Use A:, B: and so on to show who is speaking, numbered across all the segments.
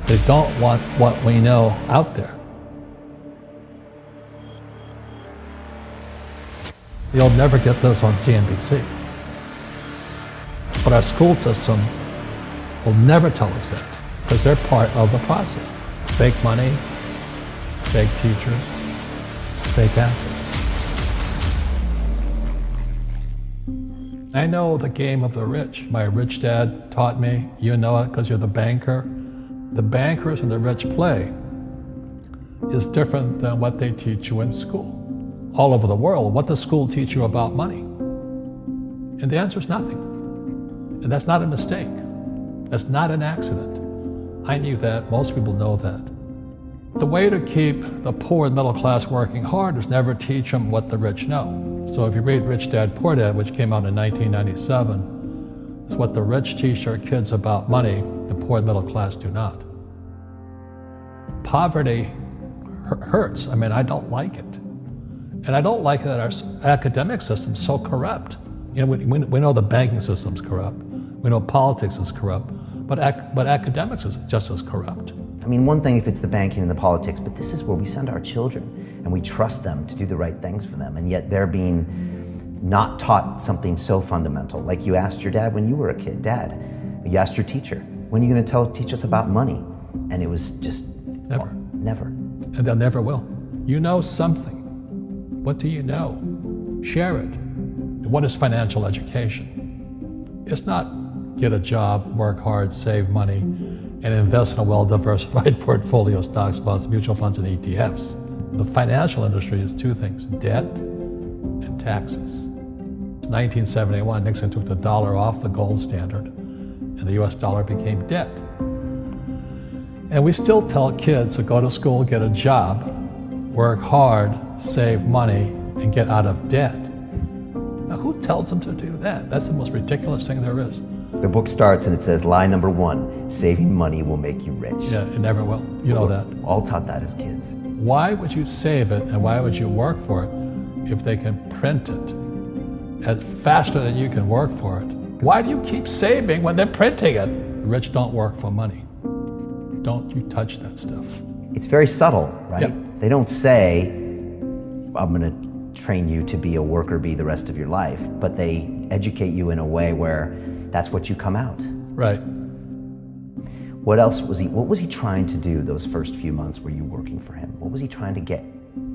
A: They don't want what we know out there. You'll never get this on CNBC. But our school system will never tell us that, because they're part of the process. Fake money, fake teachers, fake assets. I know the game of the rich. My rich dad taught me. You know it because you're the banker. The bankers and the rich play is different than what they teach you in school. All over the world, what does school teach you about money? And the answer is nothing. And that's not a mistake. That's not an accident. I knew that. Most people know that. The way to keep the poor and middle class working hard is never teach them what the rich know. So if you read Rich Dad, Poor Dad, which came out in 1997, it's what the rich teach their kids about money, the poor and middle class do not. Poverty hurts. I mean, I don't like it. And I don't like that our academic system's so corrupt. You know, we know the banking system's corrupt. We know politics is corrupt. But academics is just as corrupt.
B: I mean, one thing if it's the banking and the politics, but this is where we send our children and we trust them to do the right things for them, and yet they're being not taught something so fundamental. Like you asked your dad when you were a kid, Dad, you asked your teacher, when are you going to teach us about money? And it was just
A: never.
B: Well, never.
A: And they'll never will. You know something. What do you know? Share it. What is financial education? It's not get a job, work hard, save money, and invest in a well-diversified portfolio of stocks, bonds, mutual funds, and ETFs. The financial industry is two things, debt and taxes. In 1971, Nixon took the dollar off the gold standard, and the US dollar became debt. And we still tell kids to go to school, get a job, work hard, save money, and get out of debt. Now, who tells them to do that? That's the most ridiculous thing there is.
B: The book starts and it says, lie number 1, saving money will make you rich.
A: Yeah, it never will. You know that.
B: All taught that as kids.
A: Why would you save it and why would you work for it if they can print it faster than you can work for it? Why do you keep saving when they're printing it? The rich don't work for money. Don't you touch that stuff.
B: It's very subtle, right?
A: Yep.
B: They don't say, I'm going to train you to be a worker bee the rest of your life, but they educate you in a way where that's what you come out.
A: Right.
B: What was he trying to do those first few months were you working for him? What was he trying to get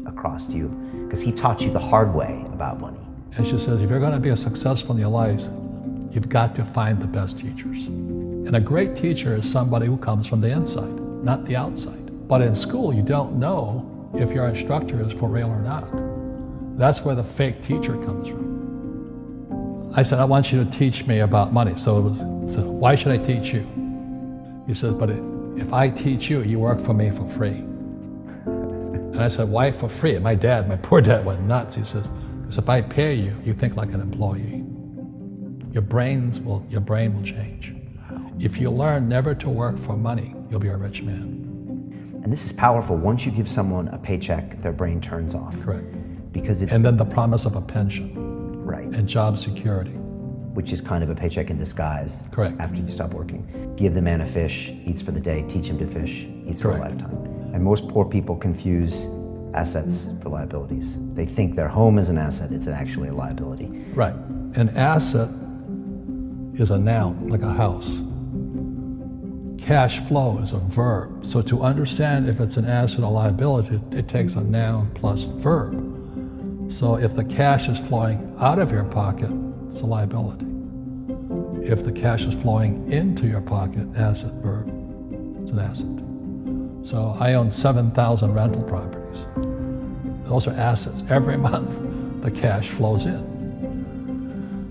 B: across to you? Because he taught you the hard way about money.
A: And she says, if you're going to be successful in your life, you've got to find the best teachers. And a great teacher is somebody who comes from the inside, not the outside. But in school, you don't know if your instructor is for real or not. That's where the fake teacher comes from. I said, I want you to teach me about money. So why should I teach you? He said, but if I teach you, you work for me for free. And I said, why for free? And my poor dad went nuts. He says, because if I pay you, you think like an employee. Your brain will change. If you learn never to work for money, you'll be a rich man.
B: And this is powerful. Once you give someone a paycheck, their brain turns off.
A: Correct.
B: Because it's...
A: And then the promise of a pension.
B: Right.
A: And job security.
B: Which is kind of a paycheck in disguise.
A: Correct.
B: After you stop working. Give the man a fish, eats for the day, teach him to fish, eats for a lifetime. And most poor people confuse assets for liabilities. They think their home is an asset, it's actually a liability.
A: Right. An asset is a noun, like a house. Cash flow is a verb. So to understand if it's an asset or liability, it takes a noun plus verb. So if the cash is flowing out of your pocket, it's a liability. If the cash is flowing into your pocket, asset, verb, it's an asset. So I own 7,000 rental properties. Those are assets. Every month, the cash flows in.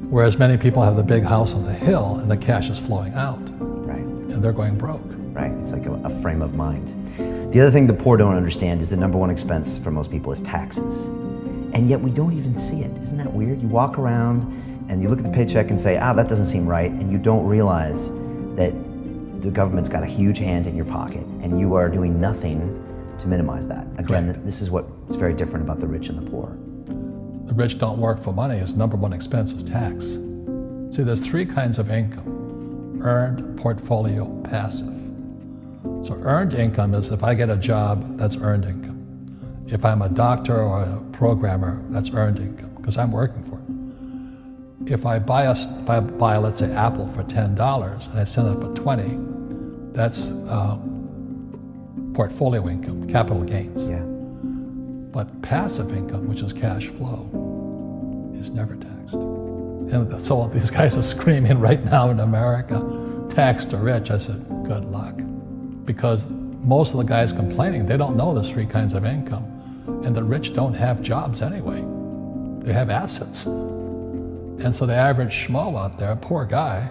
A: Whereas many people have the big house on the hill and the cash is flowing out.
B: Right.
A: And they're going broke.
B: Right, it's like a frame of mind. The other thing the poor don't understand is the number 1 expense for most people is taxes. And yet we don't even see it. Isn't that weird? You walk around and you look at the paycheck and say, that doesn't seem right, and you don't realize that the government's got a huge hand in your pocket and you are doing nothing to minimize that. Again, this is what's very different about the rich and the poor.
A: The rich don't work for money. His number 1 expense is tax. See, there's 3 kinds of income: earned, portfolio, passive. So earned income is if I get a job, that's earned income. If I'm a doctor or a programmer, that's earned income because I'm working for it. If I buy, let's say, Apple for $10 and I sell it for 20, that's portfolio income, capital gains.
B: Yeah.
A: But passive income, which is cash flow, is never taxed. And so these guys are screaming right now in America, tax the rich. I said, good luck. Because most of the guys complaining, they don't know there's three kinds of income. And the rich don't have jobs anyway. They have assets. And so the average schmo out there, poor guy,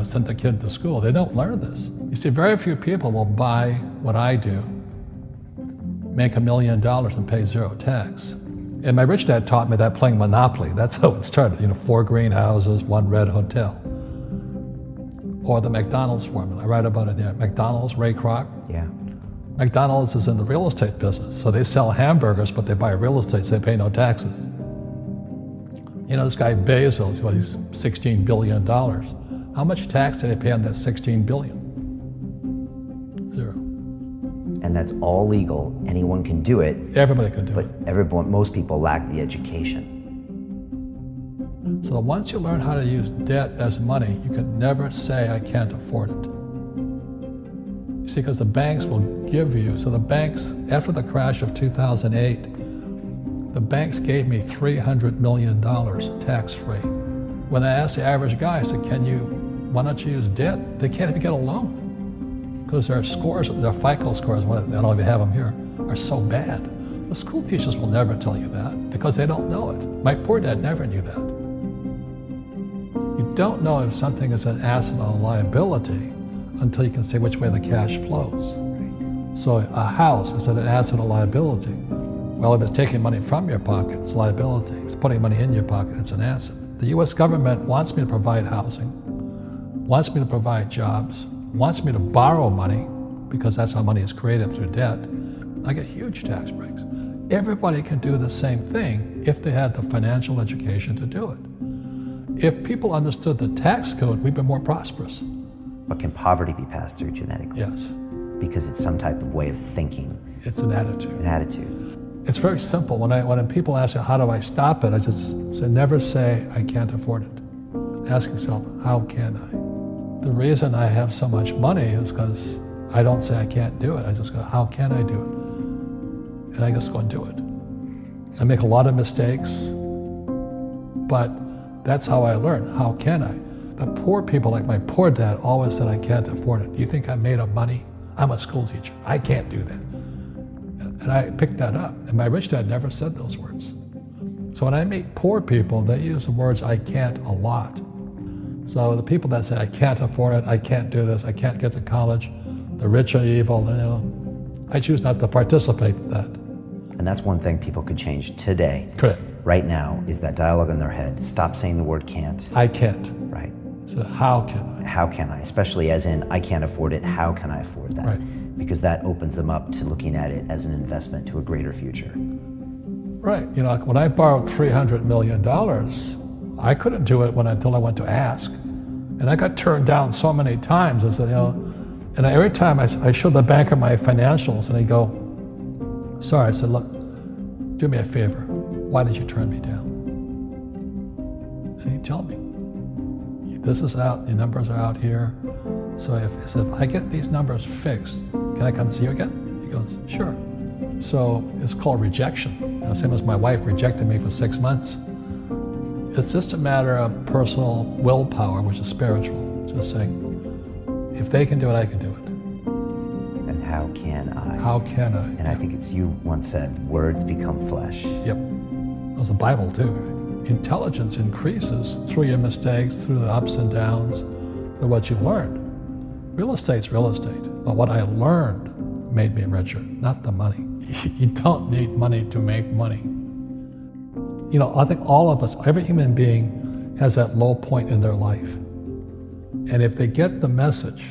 A: sent the kid to school. They don't learn this. You see, very few people will buy what I do, make $1 million and pay zero tax. And my rich dad taught me that playing Monopoly. That's how it started. 4 greenhouses, 1 red hotel. Or the McDonald's formula. I write about it here. McDonald's, Ray Kroc.
B: Yeah.
A: McDonald's is in the real estate business. So they sell hamburgers, but they buy real estate, so they pay no taxes. This guy Bezos, he's $16 billion. How much tax did they pay on that $16 billion? Zero.
B: And that's all legal. Anyone can do it.
A: Everybody can do it.
B: But most people lack the education.
A: So once you learn how to use debt as money, you can never say, I can't afford it. You see, because the banks will give you, so the banks, after the crash of 2008, the banks gave me $300 million tax-free. When I asked the average guy, I said, why don't you use debt? They can't even get a loan. Because their scores, their FICO scores, I don't even have them here, are so bad. The school teachers will never tell you that because they don't know it. My poor dad never knew that. You don't know if something is an asset or a liability until you can see which way the cash flows. So a house, is it an asset or liability? Well, if it's taking money from your pocket, it's liability. If it's putting money in your pocket, it's an asset. The US government wants me to provide housing, wants me to provide jobs, wants me to borrow money because that's how money is created through debt. I get huge tax breaks. Everybody can do the same thing if they had the financial education to do it. If people understood the tax code, we'd be more prosperous.
B: But can poverty be passed through genetically?
A: Yes.
B: Because it's some type of way of thinking.
A: It's an attitude.
B: An attitude.
A: It's very simple. When people ask me, how do I stop it? I just say, never say, I can't afford it. Ask yourself, how can I? The reason I have so much money is because I don't say I can't do it. I just go, how can I do it? And I just go and do it. I make a lot of mistakes, but that's how I learn. How can I? The poor people, like my poor dad, always said, I can't afford it. Do you think I'm made of money? I'm a school teacher. I can't do that. And I picked that up. And my rich dad never said those words. So when I meet poor people, they use the words I can't a lot. So the people that say, I can't afford it, I can't do this, I can't get to college, the rich are evil, I choose not to participate in that.
B: And that's one thing people could change today.
A: Correct.
B: Right now is that dialogue in their head. Stop saying the word can't.
A: I can't.
B: Right.
A: So how can I?
B: How can I? Especially as in, I can't afford it, how can I afford that?
A: Right.
B: Because that opens them up to looking at it as an investment to a greater future.
A: Right. When I borrowed $300 million, I couldn't do it until I went to ask. And I got turned down so many times. I said, and every time I showed the banker my financials and he'd go, sorry. I said, look, do me a favor. Why did you turn me down? And he'd tell me, this is out, the numbers are out here. So if I get these numbers fixed, can I come see you again? He goes, sure. So it's called rejection. Same as my wife rejected me for 6 months. It's just a matter of personal willpower, which is spiritual. Just saying, if they can do it, I can do it.
B: And how can I?
A: How can I?
B: And I think it's you once said, words become flesh.
A: Yep. That was the Bible too. Right? Intelligence increases through your mistakes, through the ups and downs, through what you learned. Real estate's real estate, but what I learned made me richer, not the money. You don't need money to make money. I think all of us, every human being has that low point in their life. And if they get the message,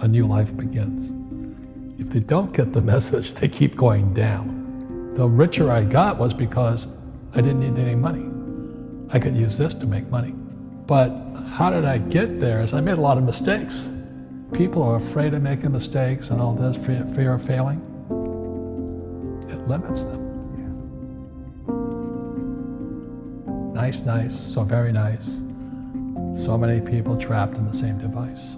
A: a new life begins. If they don't get the message, they keep going down. The richer I got was because I didn't need any money. I could use this to make money. But how did I get there? Is I made a lot of mistakes. people are afraid of making mistakes and all this, fear of failing, it limits them. Nice, so very nice. So many people trapped in the same device.